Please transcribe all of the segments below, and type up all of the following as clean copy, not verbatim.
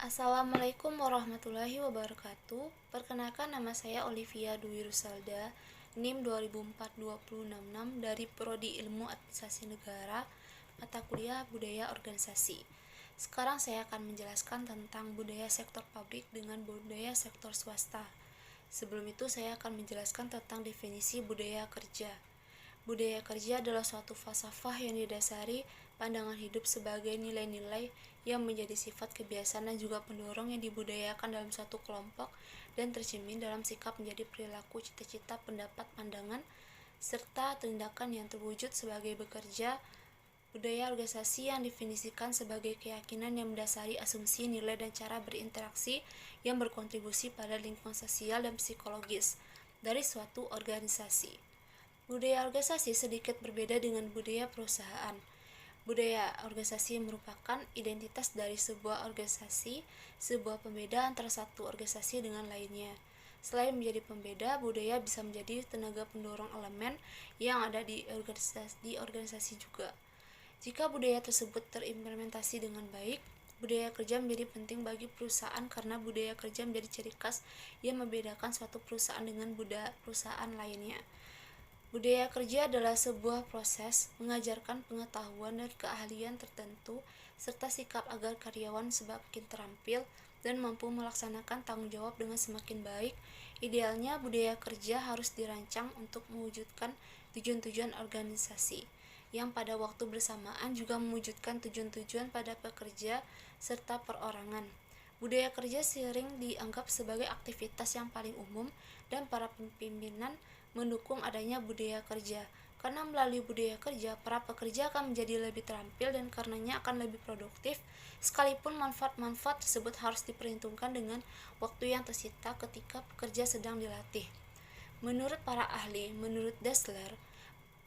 Assalamualaikum warahmatullahi wabarakatuh. Perkenalkan, nama saya Olivia Dwi Rusalda, NIM 2004-20066 dari Prodi Ilmu Administrasi Negara, mata kuliah Budaya Organisasi. Sekarang saya akan menjelaskan tentang budaya sektor publik dengan budaya sektor swasta. Sebelum itu saya akan menjelaskan tentang definisi budaya kerja. Budaya kerja adalah suatu falsafah yang didasari pandangan hidup sebagai nilai-nilai yang menjadi sifat kebiasaan dan juga pendorong yang dibudayakan dalam satu kelompok dan tercermin dalam sikap menjadi perilaku, cita-cita, pendapat, pandangan, serta tindakan yang terwujud sebagai bekerja. Budaya organisasi yang definisikan sebagai keyakinan yang mendasari asumsi, nilai, dan cara berinteraksi yang berkontribusi pada lingkungan sosial dan psikologis dari suatu organisasi. Budaya organisasi sedikit berbeda dengan budaya perusahaan. Budaya organisasi merupakan identitas dari sebuah organisasi, sebuah pembeda antara satu organisasi dengan lainnya. Selain menjadi pembeda, budaya bisa menjadi tenaga pendorong elemen yang ada di organisasi juga. Jika budaya tersebut terimplementasi dengan baik, budaya kerja menjadi penting bagi perusahaan karena budaya kerja menjadi ciri khas yang membedakan suatu perusahaan dengan perusahaan lainnya. Budaya kerja adalah sebuah proses mengajarkan pengetahuan dan keahlian tertentu serta sikap agar karyawan semakin terampil dan mampu melaksanakan tanggung jawab dengan semakin baik. Idealnya budaya kerja harus dirancang untuk mewujudkan tujuan-tujuan organisasi yang pada waktu bersamaan juga mewujudkan tujuan-tujuan pada pekerja serta perorangan. Budaya kerja sering dianggap sebagai aktivitas yang paling umum dan para pimpinan mendukung adanya budaya kerja. Karena melalui budaya kerja, para pekerja akan menjadi lebih terampil dan karenanya akan lebih produktif, sekalipun manfaat-manfaat tersebut harus diperhitungkan dengan waktu yang tersita ketika pekerja sedang dilatih. Menurut para ahli, menurut Dassler,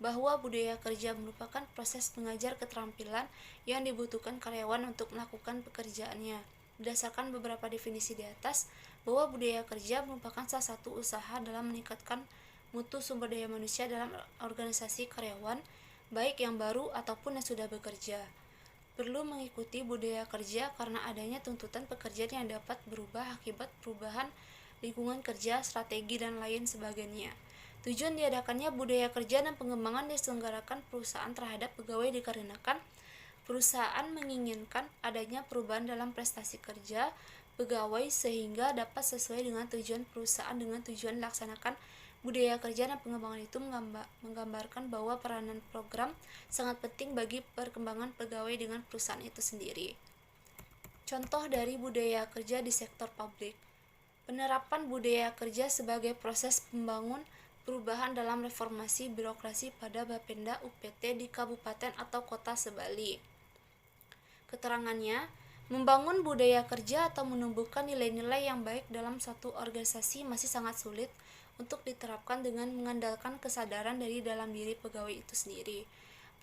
bahwa budaya kerja merupakan proses mengajar keterampilan yang dibutuhkan karyawan untuk melakukan pekerjaannya. Berdasarkan beberapa definisi di atas, bahwa budaya kerja merupakan salah satu usaha dalam meningkatkan mutu sumber daya manusia dalam organisasi karyawan, baik yang baru ataupun yang sudah bekerja. Perlu mengikuti budaya kerja karena adanya tuntutan pekerjaan yang dapat berubah akibat perubahan lingkungan kerja, strategi, dan lain sebagainya. Tujuan diadakannya budaya kerja dan pengembangan diselenggarakan perusahaan terhadap pegawai dikarenakan perusahaan menginginkan adanya perubahan dalam prestasi kerja pegawai sehingga dapat sesuai dengan tujuan perusahaan. Dengan tujuan dilaksanakan budaya kerja dan pengembangan itu menggambarkan bahwa peranan program sangat penting bagi perkembangan pegawai dengan perusahaan itu sendiri. Contoh dari budaya kerja di sektor publik. Penerapan budaya kerja sebagai proses pembangun perubahan dalam reformasi birokrasi pada Bapenda UPT di kabupaten atau kota sebali. Keterangannya, membangun budaya kerja atau menumbuhkan nilai-nilai yang baik dalam suatu organisasi masih sangat sulit untuk diterapkan dengan mengandalkan kesadaran dari dalam diri pegawai itu sendiri.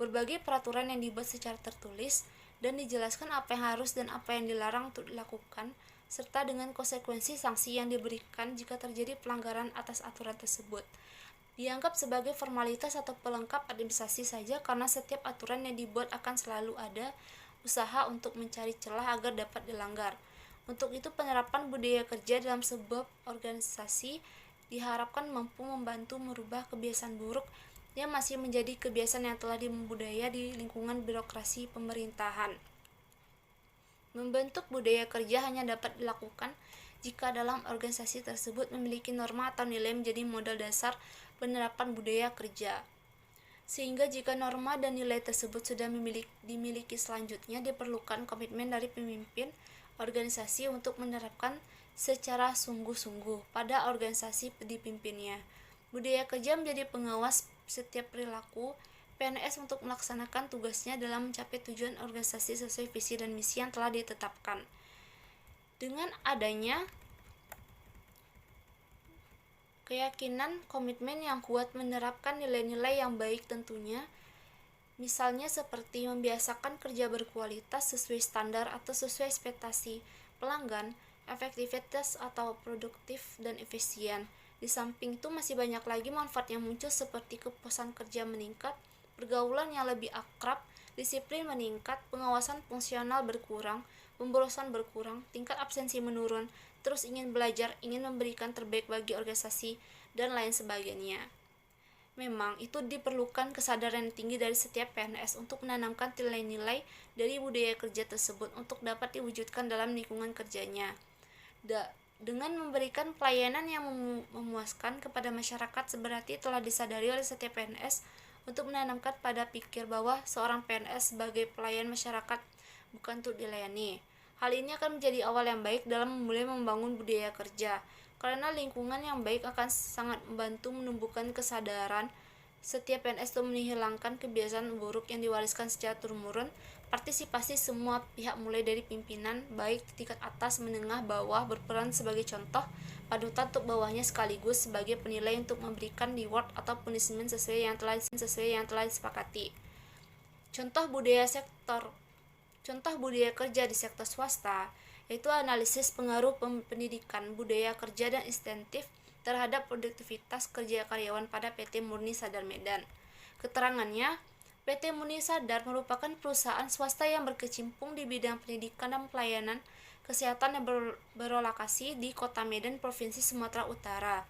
Berbagai peraturan yang dibuat secara tertulis dan dijelaskan apa yang harus dan apa yang dilarang untuk dilakukan, serta dengan konsekuensi sanksi yang diberikan jika terjadi pelanggaran atas aturan tersebut. Dianggap sebagai formalitas atau pelengkap administrasi saja karena setiap aturan yang dibuat akan selalu ada usaha untuk mencari celah agar dapat dilanggar. Untuk itu penerapan budaya kerja dalam sebuah organisasi diharapkan mampu membantu merubah kebiasaan buruk yang masih menjadi kebiasaan yang telah membudaya di lingkungan birokrasi pemerintahan. Membentuk budaya kerja hanya dapat dilakukan jika dalam organisasi tersebut memiliki norma atau nilai menjadi modal dasar penerapan budaya kerja. Sehingga jika norma dan nilai tersebut sudah dimiliki selanjutnya diperlukan komitmen dari pemimpin organisasi untuk menerapkan secara sungguh-sungguh pada organisasi dipimpinnya. Budaya kerja menjadi pengawas setiap perilaku PNS untuk melaksanakan tugasnya dalam mencapai tujuan organisasi sesuai visi dan misi yang telah ditetapkan. Dengan adanya keyakinan komitmen yang kuat menerapkan nilai-nilai yang baik tentunya, misalnya seperti membiasakan kerja berkualitas sesuai standar atau sesuai ekspektasi pelanggan, efektivitas atau produktif dan efisien. Di samping itu masih banyak lagi manfaat yang muncul seperti kepuasan kerja meningkat, pergaulan yang lebih akrab, disiplin meningkat, pengawasan fungsional berkurang, pemborosan berkurang, tingkat absensi menurun, terus ingin belajar, ingin memberikan terbaik bagi organisasi, dan lain sebagainya. Memang itu diperlukan kesadaran tinggi dari setiap PNS untuk menanamkan nilai-nilai dari budaya kerja tersebut untuk dapat diwujudkan dalam lingkungan kerjanya. Dengan memberikan pelayanan yang memuaskan kepada masyarakat, berarti telah disadari oleh setiap PNS untuk menanamkan pada pikir bahwa seorang PNS sebagai pelayan masyarakat bukan untuk dilayani. Hal ini akan menjadi awal yang baik dalam memulai membangun budaya kerja, karena lingkungan yang baik akan sangat membantu menumbuhkan kesadaran setiap PNS untuk menghilangkan kebiasaan buruk yang diwariskan secara turun-temurun. Partisipasi semua pihak mulai dari pimpinan baik di tingkat atas, menengah, bawah berperan sebagai contoh panutan untuk bawahnya sekaligus sebagai penilai untuk memberikan reward atau punishment sesuai yang telah disepakati. Contoh budaya kerja di sektor swasta yaitu analisis pengaruh pendidikan, budaya kerja, dan insentif terhadap produktivitas kerja karyawan pada PT Murni Sadar Medan. Keterangannya, PT Murni Sadar merupakan perusahaan swasta yang berkecimpung di bidang pendidikan dan pelayanan kesehatan yang berlokasi di Kota Medan, Provinsi Sumatera Utara.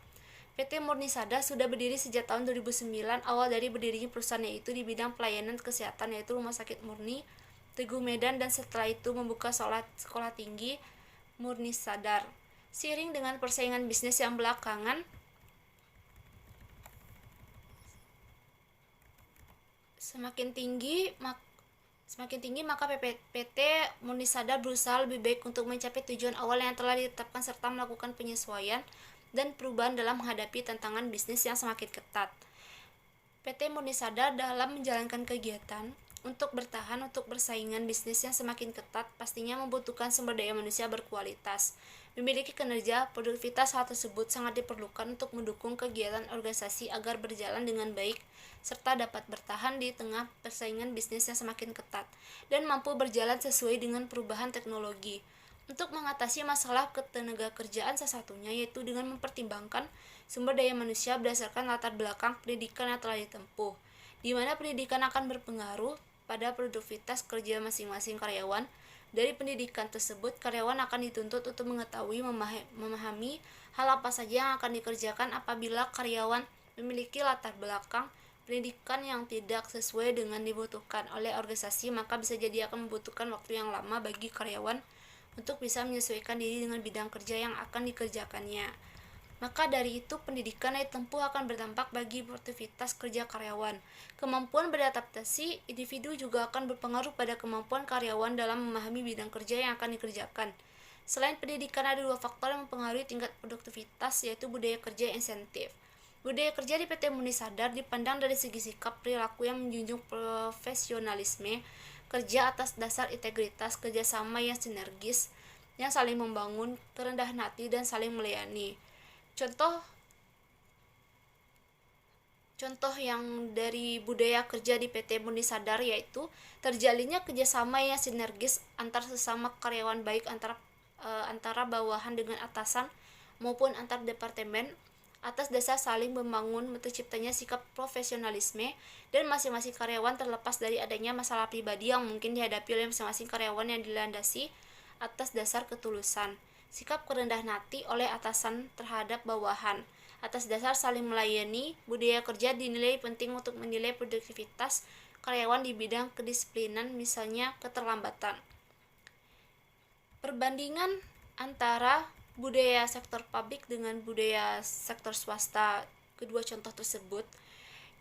PT Murni Sadar sudah berdiri sejak tahun 2009. Awal dari berdirinya perusahaan yaitu di bidang pelayanan kesehatan yaitu Rumah Sakit Murni Teguh Medan, dan setelah itu membuka sekolah tinggi Murni Sadar. Seiring dengan persaingan bisnis yang belakangan semakin tinggi, maka PT Murni Sadar berusaha lebih baik untuk mencapai tujuan awal yang telah ditetapkan serta melakukan penyesuaian dan perubahan dalam menghadapi tantangan bisnis yang semakin ketat. PT Murni Sadar dalam menjalankan kegiatan untuk bertahan untuk persaingan bisnis yang semakin ketat pastinya membutuhkan sumber daya manusia berkualitas. Memiliki kinerja produktivitas, hal tersebut sangat diperlukan untuk mendukung kegiatan organisasi agar berjalan dengan baik serta dapat bertahan di tengah persaingan bisnis yang semakin ketat dan mampu berjalan sesuai dengan perubahan teknologi. Untuk mengatasi masalah ketenagakerjaan salah satunya yaitu dengan mempertimbangkan sumber daya manusia berdasarkan latar belakang pendidikan yang telah ditempuh, di mana pendidikan akan berpengaruh pada produktivitas kerja masing-masing karyawan. Dari pendidikan tersebut, karyawan akan dituntut untuk mengetahui memahami hal apa saja yang akan dikerjakan. Apabila karyawan memiliki latar belakang pendidikan yang tidak sesuai dengan dibutuhkan oleh organisasi, maka bisa jadi akan membutuhkan waktu yang lama bagi karyawan untuk bisa menyesuaikan diri dengan bidang kerja yang akan dikerjakannya. Maka dari itu, pendidikan yang ditempuh akan berdampak bagi produktivitas kerja karyawan. Kemampuan beradaptasi individu juga akan berpengaruh pada kemampuan karyawan dalam memahami bidang kerja yang akan dikerjakan. Selain pendidikan, ada dua faktor yang mempengaruhi tingkat produktivitas, yaitu budaya kerja dan insentif. Budaya kerja di PT Murni Sadar dipandang dari segi sikap perilaku yang menjunjung profesionalisme, kerja atas dasar integritas, kerjasama yang sinergis, yang saling membangun, kerendahan hati, dan saling melayani. Contoh yang dari budaya kerja di PT Murni Sadar yaitu terjalinnya kerjasama yang sinergis antar sesama karyawan, baik antara bawahan dengan atasan maupun antar departemen, atas dasar saling membangun terciptanya sikap profesionalisme dan masing-masing karyawan terlepas dari adanya masalah pribadi yang mungkin dihadapi oleh masing-masing karyawan yang dilandasi atas dasar ketulusan. Sikap kerendahan hati oleh atasan terhadap bawahan atas dasar saling melayani. Budaya kerja dinilai penting untuk menilai produktivitas karyawan di bidang kedisiplinan, misalnya keterlambatan. Perbandingan antara budaya sektor publik dengan budaya sektor swasta, kedua contoh tersebut,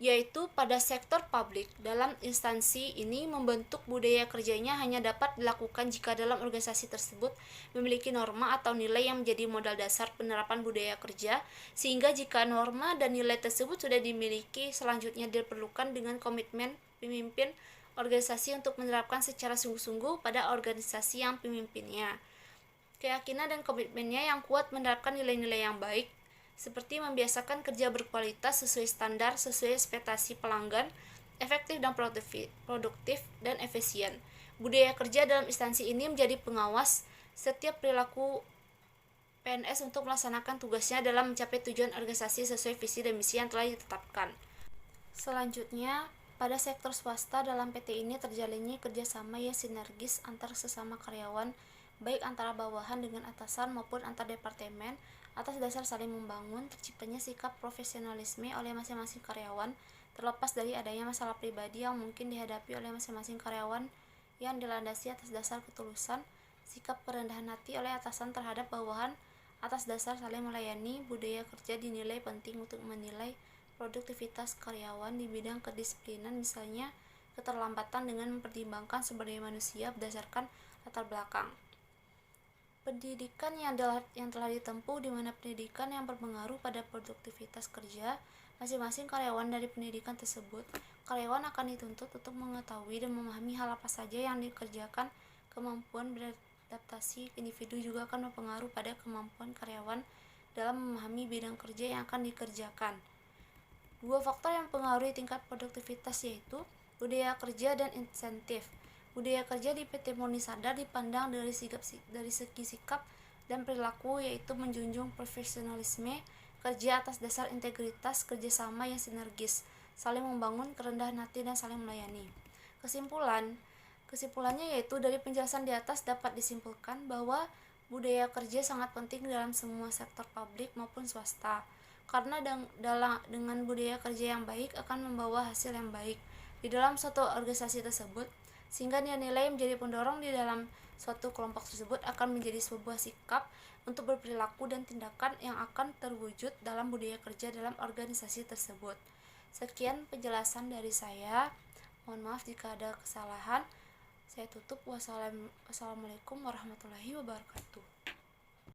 yaitu pada sektor publik, dalam instansi ini membentuk budaya kerjanya hanya dapat dilakukan jika dalam organisasi tersebut memiliki norma atau nilai yang menjadi modal dasar penerapan budaya kerja, sehingga jika norma dan nilai tersebut sudah dimiliki, selanjutnya diperlukan dengan komitmen pemimpin organisasi untuk menerapkan secara sungguh-sungguh pada organisasi yang pemimpinnya. Keyakinan dan komitmennya yang kuat menerapkan nilai-nilai yang baik, seperti membiasakan kerja berkualitas sesuai standar, sesuai ekspektasi pelanggan, efektif dan produktif dan efisien. Budaya kerja dalam instansi ini menjadi pengawas setiap perilaku PNS untuk melaksanakan tugasnya dalam mencapai tujuan organisasi sesuai visi dan misi yang telah ditetapkan. Selanjutnya, pada sektor swasta dalam PT ini terjalinnya kerjasama yang sinergis antar sesama karyawan, baik antara bawahan dengan atasan maupun antar departemen. Atas dasar saling membangun, terciptanya sikap profesionalisme oleh masing-masing karyawan, terlepas dari adanya masalah pribadi yang mungkin dihadapi oleh masing-masing karyawan yang dilandasi atas dasar ketulusan, sikap kerendahan hati oleh atasan terhadap bawahan atas dasar saling melayani. Budaya kerja dinilai penting untuk menilai produktivitas karyawan di bidang kedisiplinan, misalnya keterlambatan dengan mempertimbangkan sumber daya manusia berdasarkan latar belakang pendidikan yang telah ditempuh, di mana pendidikan yang berpengaruh pada produktivitas kerja masing-masing karyawan. Dari pendidikan tersebut, karyawan akan dituntut untuk mengetahui dan memahami hal apa saja yang dikerjakan. Kemampuan beradaptasi individu juga akan berpengaruh pada kemampuan karyawan dalam memahami bidang kerja yang akan dikerjakan. Dua faktor yang mempengaruhi tingkat produktivitas yaitu budaya kerja dan insentif. Budaya kerja di PT Murni Sadar dipandang dari segi sikap dan perilaku, yaitu menjunjung profesionalisme kerja atas dasar integritas, kerjasama yang sinergis, saling membangun, kerendahan hati, dan saling melayani. Kesimpulannya yaitu dari penjelasan di atas dapat disimpulkan bahwa budaya kerja sangat penting dalam semua sektor publik maupun swasta, karena dengan budaya kerja yang baik akan membawa hasil yang baik di dalam suatu organisasi tersebut, sehingga nilai menjadi pendorong di dalam suatu kelompok tersebut akan menjadi sebuah sikap untuk berperilaku dan tindakan yang akan terwujud dalam budaya kerja dalam organisasi tersebut. Sekian penjelasan dari saya. Mohon maaf jika ada kesalahan. Saya tutup. Wassalamualaikum warahmatullahi wabarakatuh.